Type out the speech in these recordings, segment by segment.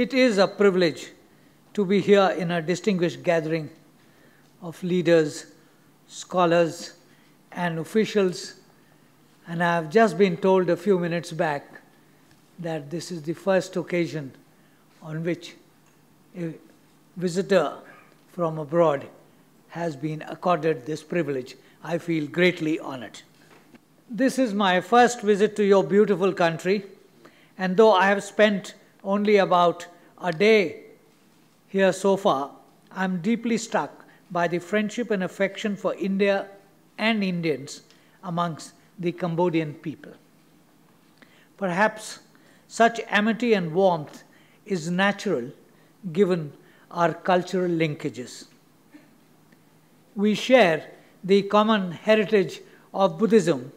It is a privilege to be here in a distinguished gathering of leaders, scholars, and officials, and I have just been told a few minutes back that this is the first occasion on which a visitor from abroad has been accorded this privilege. I feel greatly honored. This is my first visit to your beautiful country, and though I have spent only about a day here so far, I am deeply struck by the friendship and affection for India and Indians amongst the Cambodian people. Perhaps such amity and warmth is natural given our cultural linkages. We share the common heritage of Buddhism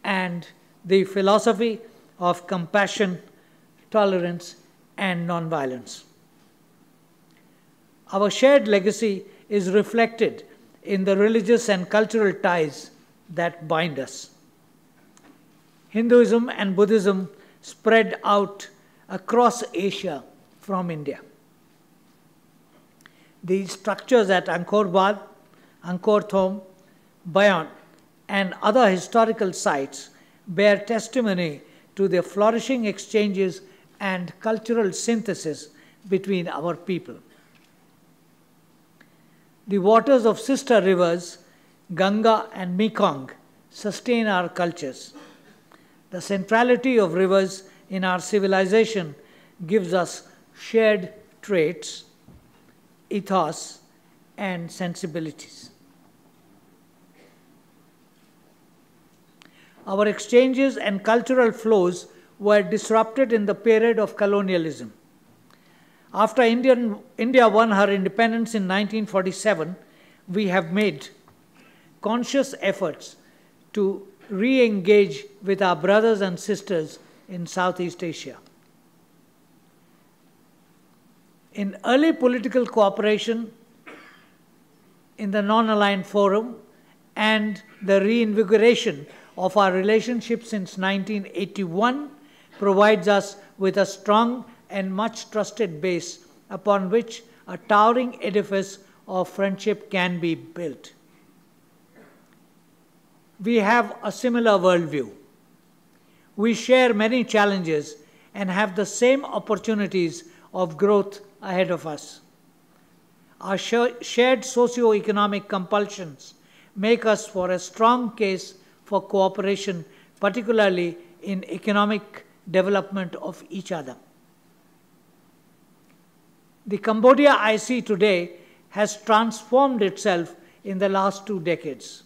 and the philosophy of compassion, tolerance, and nonviolence. Our shared legacy is reflected in the religious and cultural ties that bind us. Hinduism and Buddhism spread out across Asia from India. The structures at Angkor Wat, Angkor Thom, Bayon, and other historical sites bear testimony to the flourishing exchanges and cultural synthesis between our people. The waters of sister rivers, Ganga and Mekong, sustain our cultures. The centrality of rivers in our civilization gives us shared traits, ethos, and sensibilities. Our exchanges and cultural flows were disrupted in the period of colonialism. After India won her independence in 1947, we have made conscious efforts to re-engage with our brothers and sisters in Southeast Asia. In early political cooperation in the non-aligned forum and the reinvigoration of our relationship since 1981 provides us with a strong and much trusted base upon which a towering edifice of friendship can be built. We have a similar worldview. We share many challenges and have the same opportunities of growth ahead of us. Our shared socio-economic compulsions make us for a strong case for cooperation, particularly in economic development of each other. The Cambodia I see today has transformed itself in the last 2 decades.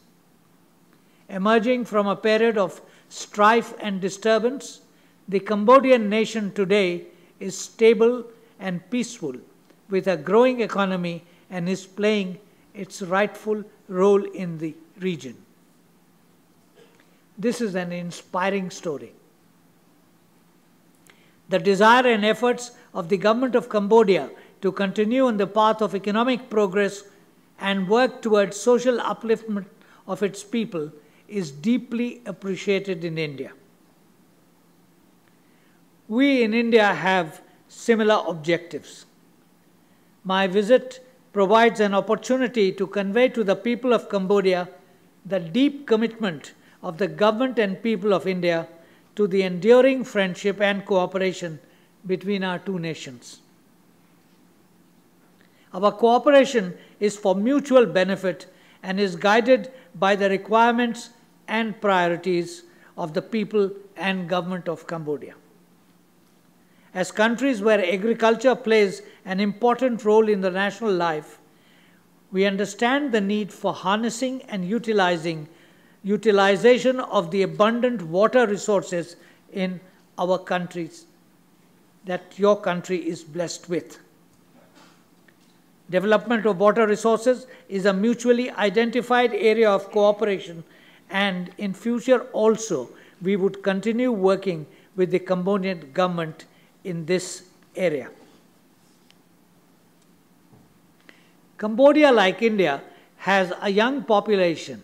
Emerging from a period of strife and disturbance, the Cambodian nation today is stable and peaceful with a growing economy and is playing its rightful role in the region. This is an inspiring story. The desire and efforts of the government of Cambodia to continue on the path of economic progress and work towards social upliftment of its people is deeply appreciated in India. We in India have similar objectives. My visit provides an opportunity to convey to the people of Cambodia the deep commitment of the government and people of India to the enduring friendship and cooperation between our two nations. Our cooperation is for mutual benefit and is guided by the requirements and priorities of the people and government of Cambodia. As countries where agriculture plays an important role in the national life, we understand the need for harnessing and utilization of the abundant water resources in our countries that your country is blessed with. Development of water resources is a mutually identified area of cooperation, and in future also we would continue working with the Cambodian government in this area. Cambodia, like India, has a young population.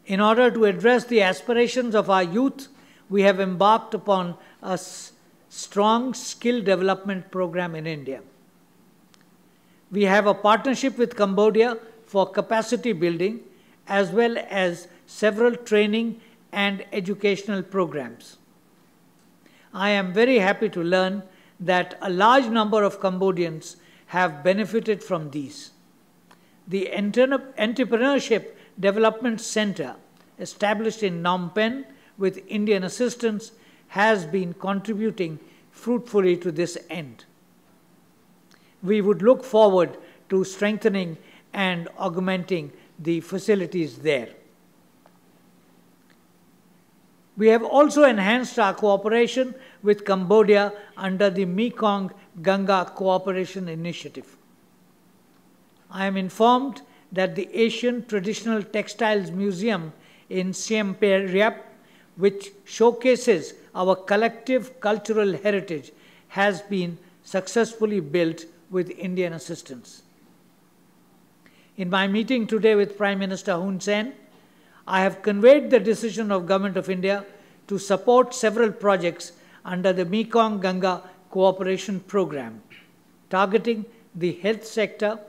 In order to address the aspirations of our youth, we have embarked upon a strong skill development program in India. We have a partnership with Cambodia for capacity building as well as several training and educational programs. I am very happy to learn that a large number of Cambodians have benefited from these. The Entrepreneurship Development Center, established in Phnom Penh with Indian assistance, has been contributing fruitfully to this end. We would look forward to strengthening and augmenting the facilities there. We have also enhanced our cooperation with Cambodia under the Mekong-Ganga Cooperation Initiative. I am informed that the Asian Traditional Textiles Museum in Siem Reap, which showcases our collective cultural heritage, has been successfully built with Indian assistance. In my meeting today with Prime Minister Hun Sen, I have conveyed the decision of Government of India to support several projects under the Mekong-Ganga Cooperation Program, targeting the health sector,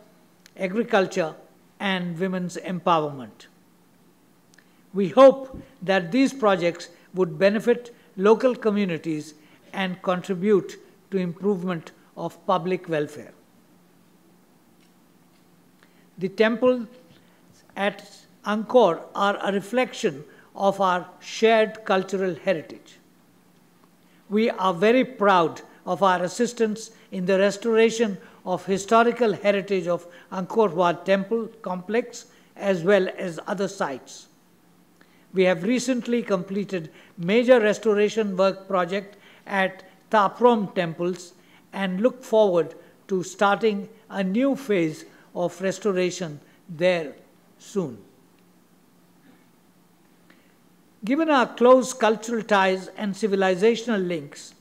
agriculture, and women's empowerment. We hope that these projects would benefit local communities and contribute to improvement of public welfare. The temples at Angkor are a reflection of our shared cultural heritage. We are very proud of our assistance in the restoration of historical heritage of Angkor Wat Temple complex as well as other sites. We have recently completed major restoration work project at Ta Prohm temples and look forward to starting a new phase of restoration there soon. Given our close cultural ties and civilizational links,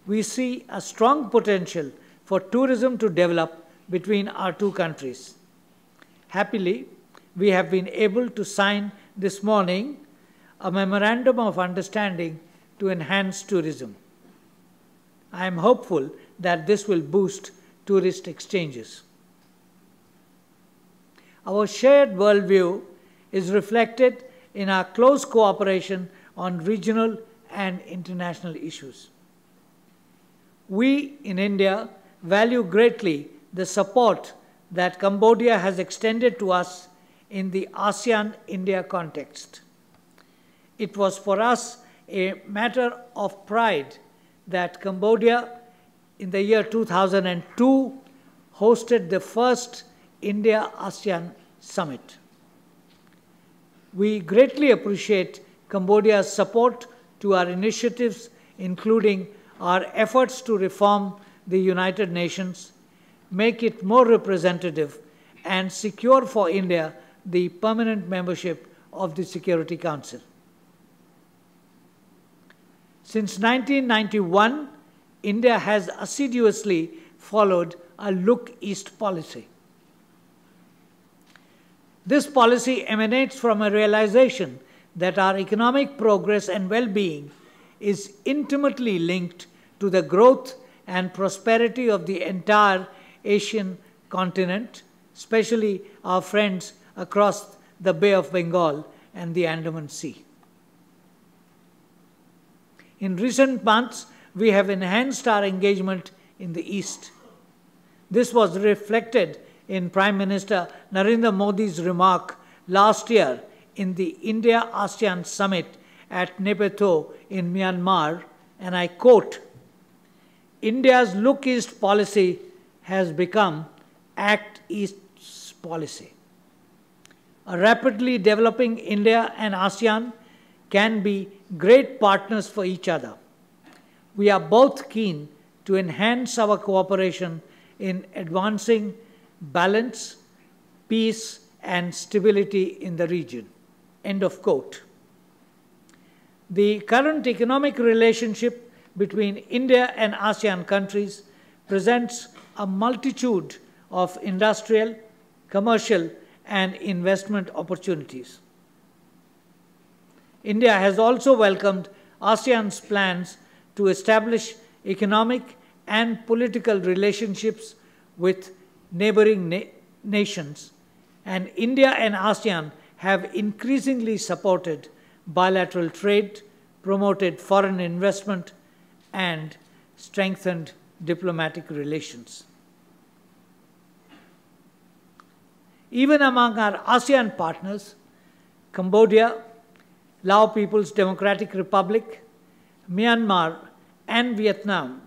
we see a strong potential for tourism to develop between our two countries. Happily, we have been able to sign this morning a memorandum of understanding to enhance tourism. I am hopeful that this will boost tourist exchanges. Our shared worldview is reflected in our close cooperation on regional and international issues. We in India value greatly the support that Cambodia has extended to us in the ASEAN-India context. It was for us a matter of pride that Cambodia in the year 2002 hosted the first India-ASEAN Summit. We greatly appreciate Cambodia's support to our initiatives, including our efforts to reform the United Nations, make it more representative, and secure for India the permanent membership of the Security Council. Since 1991, India has assiduously followed a Look East policy. This policy emanates from a realization that our economic progress and well-being is intimately linked to the growth and prosperity of the entire Asian continent, especially our friends across the Bay of Bengal and the Andaman Sea. In recent months, we have enhanced our engagement in the East. This was reflected in Prime Minister Narendra Modi's remark last year in the India-ASEAN Summit at Naypyidaw in Myanmar, and I quote, "India's Look East policy has become Act East's policy." A rapidly developing India and ASEAN can be great partners for each other. We are both keen to enhance our cooperation in advancing balance, peace, and stability in the region. End of quote. The current economic relationship between India and ASEAN countries presents a multitude of industrial, commercial, and investment opportunities. India has also welcomed ASEAN's plans to establish economic and political relationships with neighboring nations, and India and ASEAN have increasingly supported bilateral trade, promoted foreign investment, and strengthened diplomatic relations. Even among our ASEAN partners, Cambodia, Lao People's Democratic Republic, Myanmar, and Vietnam,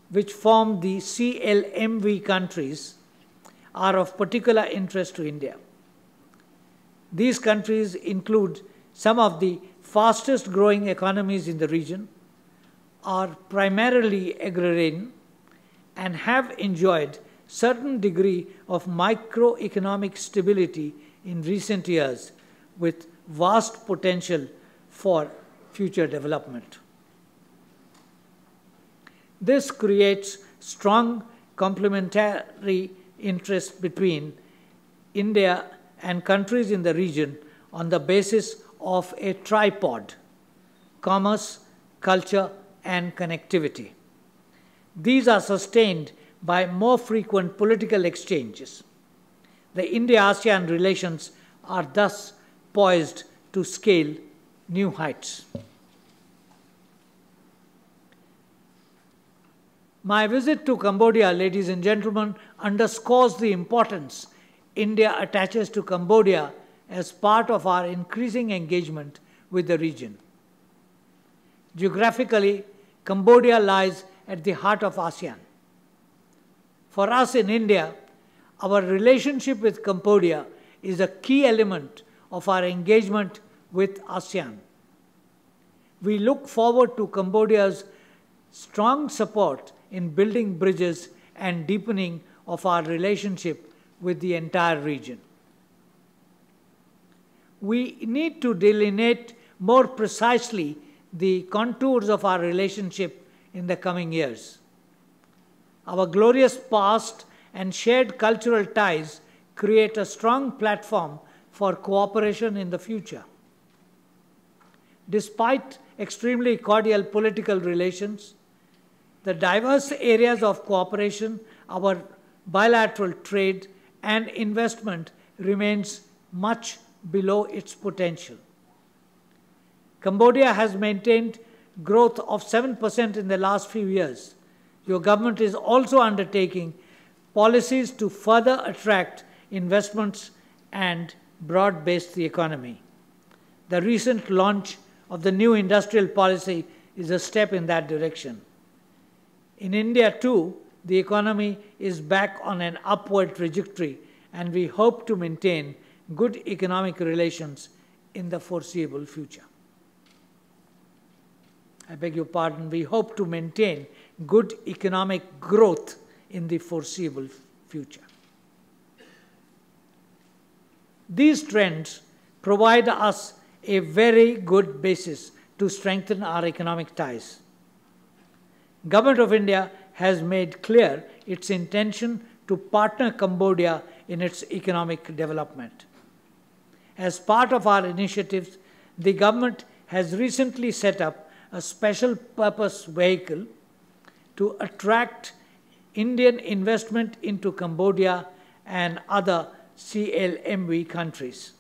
which form the CLMV countries, are of particular interest to India. These countries include some of the fastest growing economies in the region, are primarily agrarian, and have enjoyed certain degree of microeconomic stability in recent years with vast potential for future development. This creates strong complementary interest between India and countries in the region on the basis of a tripod: commerce, culture, and connectivity. These are sustained by more frequent political exchanges. The India-ASEAN relations are thus poised to scale new heights. My visit to Cambodia, ladies and gentlemen, underscores the importance India attaches to Cambodia as part of our increasing engagement with the region. Geographically, Cambodia lies at the heart of ASEAN. For us in India, our relationship with Cambodia is a key element of our engagement with ASEAN. We look forward to Cambodia's strong support in building bridges and deepening of our relationship with the entire region. We need to delineate more precisely the contours of our relationship in the coming years. Our glorious past and shared cultural ties create a strong platform for cooperation in the future. Despite extremely cordial political relations, the diverse areas of cooperation, our bilateral trade and investment remains much below its potential. Cambodia has maintained growth of 7% in the last few years. Your government is also undertaking policies to further attract investments and broad-base the economy. The recent launch of the new industrial policy is a step in that direction. In India, too, the economy is back on an upward trajectory, and we hope to maintain good economic relations in the foreseeable future. I beg your pardon, we hope to maintain good economic growth in the foreseeable future. These trends provide us a very good basis to strengthen our economic ties. Government of India has made clear its intention to partner Cambodia in its economic development. As part of our initiatives, the government has recently set up a special purpose vehicle to attract Indian investment into Cambodia and other CLMV countries.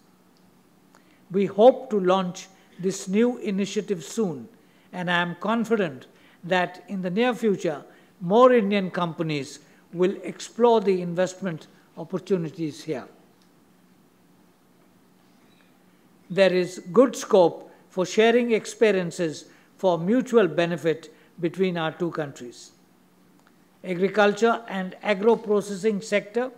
We hope to launch this new initiative soon, and I am confident that in the near future, more Indian companies will explore the investment opportunities here. There is good scope for sharing experiences for mutual benefit between our two countries. Agriculture and agro-processing sector,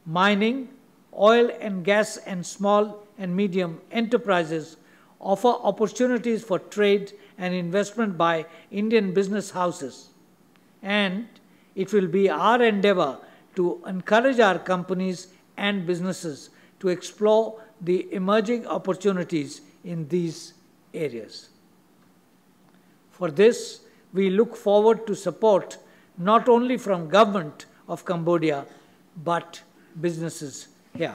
mining, oil and gas, and small and medium enterprises offer opportunities for trade and investment by Indian business houses. And it will be our endeavor to encourage our companies and businesses to explore the emerging opportunities in these areas. For this, we look forward to support not only from government of Cambodia, but businesses here.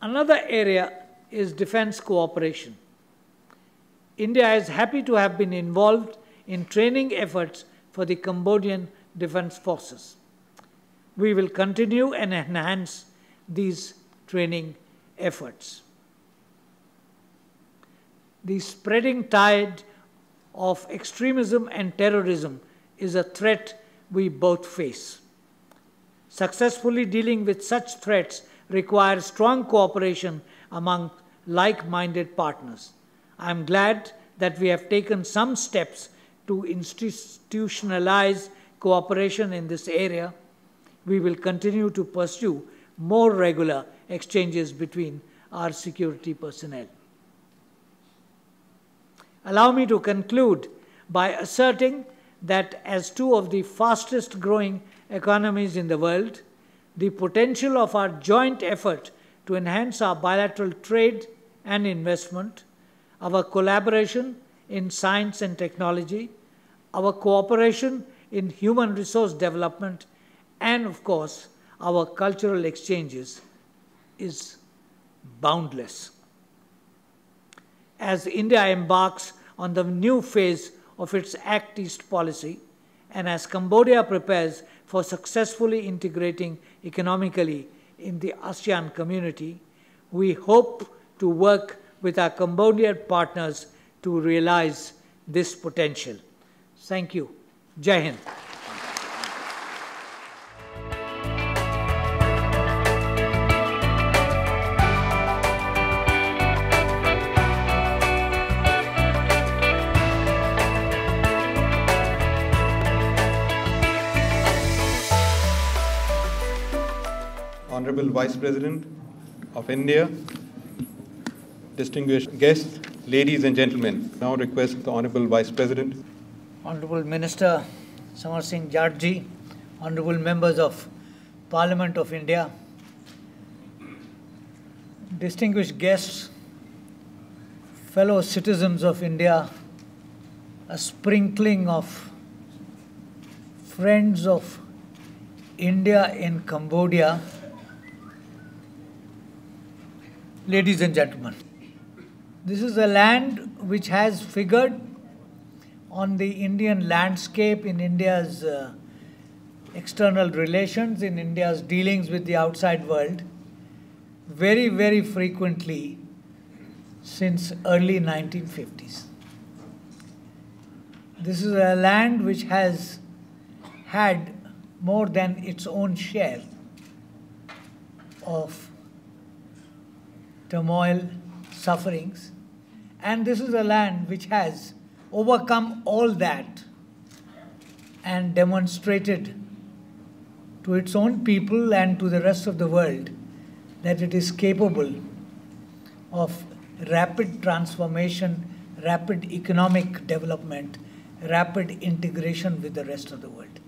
Another area is defense cooperation. India is happy to have been involved in training efforts for the Cambodian Defence Forces. We will continue and enhance these training efforts. The spreading tide of extremism and terrorism is a threat we both face. Successfully dealing with such threats requires strong cooperation among like-minded partners. I am glad that we have taken some steps to institutionalize cooperation in this area. We will continue to pursue more regular exchanges between our security personnel. Allow me to conclude by asserting that as two of the fastest growing economies in the world, the potential of our joint effort to enhance our bilateral trade and investment, our collaboration in science and technology, our cooperation in human resource development, and of course, our cultural exchanges is boundless. As India embarks on the new phase of its Act East policy, and as Cambodia prepares for successfully integrating economically in the ASEAN community, we hope to work with our Cambodian partners to realize this potential. Thank you. Jai Hind. Honorable Vice President of India, distinguished guests, ladies and gentlemen, now request the Honorable Vice President. Honorable Minister Samar Singh Jatji, Honorable Members of Parliament of India, distinguished guests, fellow citizens of India, a sprinkling of friends of India in Cambodia, ladies and gentlemen. This is a land which has figured on the Indian landscape in India's external relations, in India's dealings with the outside world, very, very frequently since early 1950s. This is a land which has had more than its own share of turmoil, sufferings, and this is a land which has overcome all that and demonstrated to its own people and to the rest of the world that it is capable of rapid transformation, rapid economic development, rapid integration with the rest of the world.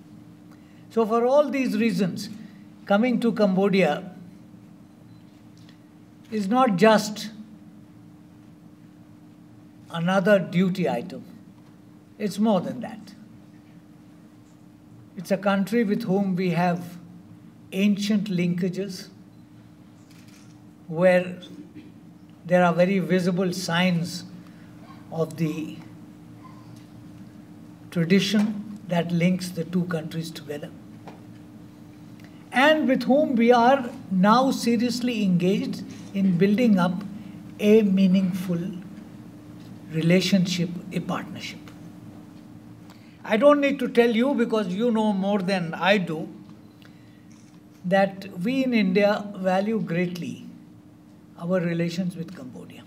So for all these reasons, coming to Cambodia is not just another duty item. It's more than that. It's a country with whom we have ancient linkages, where there are very visible signs of the tradition that links the two countries together, and with whom we are now seriously engaged in building up a meaningful relationship, a partnership. I don't need to tell you, because you know more than I do, that we in India value greatly our relations with Cambodia.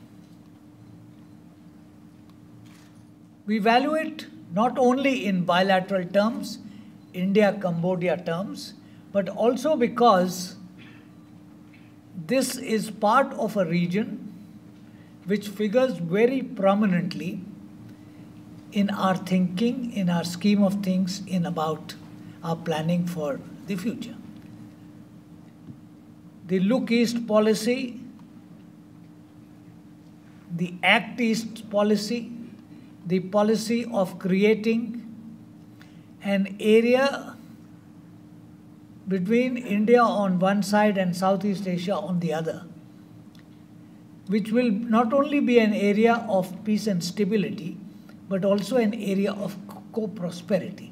We value it not only in bilateral terms, India-Cambodia terms, but also because this is part of a region which figures very prominently in our thinking, in our scheme of things, in about our planning for the future. The Look East policy, the Act East policy, the policy of creating an area between India on one side and Southeast Asia on the other, which will not only be an area of peace and stability, but also an area of co-prosperity.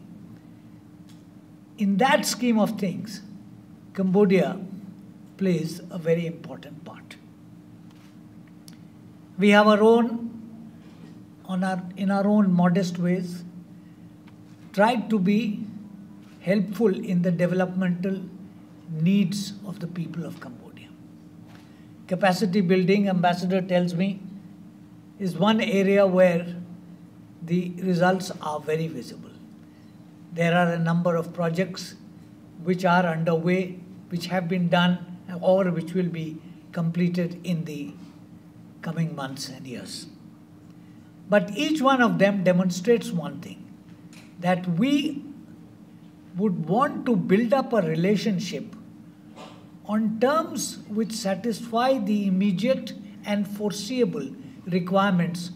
In that scheme of things, Cambodia plays a very important part. We have our own, in our own modest ways, tried to be helpful in the developmental needs of the people of Cambodia. Capacity building, Ambassador tells me, is one area where the results are very visible. There are a number of projects which are underway, which have been done, or which will be completed in the coming months and years. But each one of them demonstrates one thing, that we would want to build up a relationship on terms which satisfy the immediate and foreseeable requirements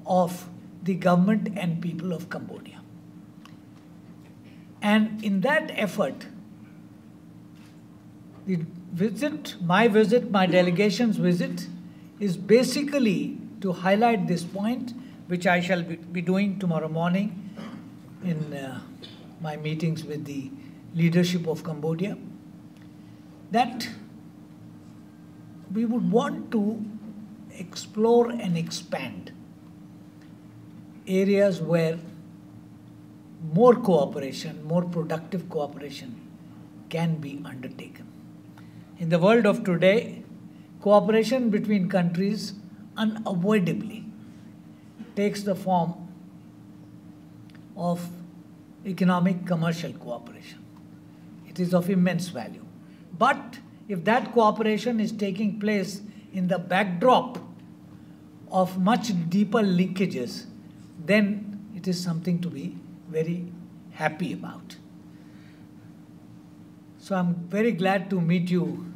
of the government and people of Cambodia. And in that effort, my delegation's visit is basically to highlight this point, which I shall be doing tomorrow morning in my meetings with the leadership of Cambodia, that we would want to explore and expand areas where more cooperation, more productive cooperation can be undertaken. In the world of today, cooperation between countries unavoidably takes the form of economic commercial cooperation. It is of immense value. But if that cooperation is taking place in the backdrop of much deeper linkages, then it is something to be very happy about. So I'm very glad to meet you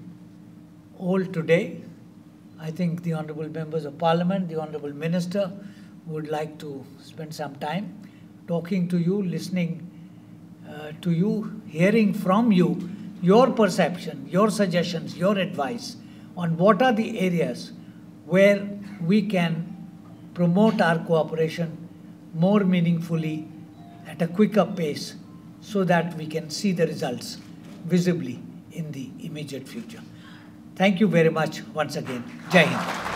all today. I think the Honorable Members of Parliament, the Honorable Minister would like to spend some time talking to you, listening to you, hearing from you, your perception, your suggestions, your advice on what are the areas where we can promote our cooperation more meaningfully at a quicker pace so that we can see the results visibly in the immediate future. Thank you very much once again. Jai Hind.